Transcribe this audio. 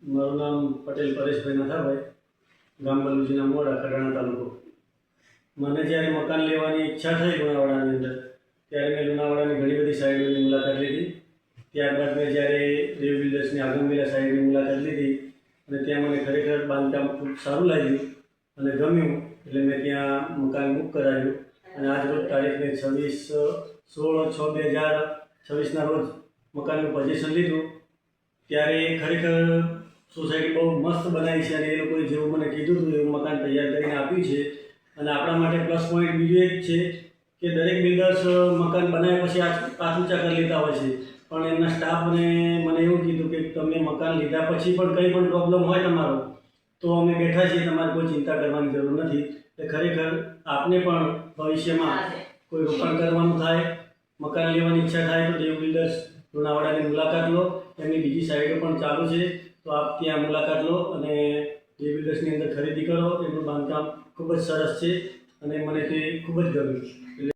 મારું નામ પટેલ પરેશભાઈ નાથાભાઈ, ગામ બલુજીના મોડા, કડાણા તાલુકો. મને જ્યારે મકાન લેવાની ઈચ્છા થઈ લુણાવાડાની અંદર, ત્યારે મેં લુણાવાડાની ઘણી બધી સાઇટોની મુલાકાત લીધી. ત્યારબાદ મેં જ્યારે દેવ બિલ્ડર્સની આગમવેલા સાઇટની મુલાકાત લીધી અને ત્યાં મને ખરેખર બાંધકામ ખૂબ સારું લાગ્યું અને ગમ્યું, એટલે મેં ત્યાં મકાન બુક કરાવ્યું અને આજ રોજ તારીખને 16/6/2026ના રોજ મકાનનું પોઝિશન લીધું. ત્યારે ખરેખર સોસાયટી બહુ મસ્ત બનાવી છે અને એ લોકોએ જેવું મને કીધું હતું એવું મકાન તૈયાર કરીને આપ્યું છે. અને આપણા માટે પ્લસ પોઈન્ટ બીજું એક છે કે દરેક બિલ્ડર્સ મકાન બનાવ્યા પછી પાછ ઊંચા કરી લેતા હોય છે, પણ એમના સ્ટાફને મને એવું કીધું કે તમે મકાન લીધા પછી પણ કંઈ પણ પ્રોબ્લેમ હોય તમારો તો અમે બેઠા છીએ, તમારે કોઈ ચિંતા કરવાની જરૂર નથી. એટલે ખરેખર આપને પણ ભવિષ્યમાં કોઈ રોકાણ કરવાનું થાય, મકાન લેવાની ઈચ્છા થાય તો દેવ બિલ્ડર્સ લુણાવાડાની મુલાકાત લો. એમની બીજી સાઇટો પણ ચાલુ છે, તો આપ ત્યાં મુલાકાત લો અને દેવ બિલ્ડર્સની અંદર ખરીદી કરો. એમનું બાંધકામ ખૂબ જ સરસ છે અને મને તે ખૂબ જ ગમ્યું.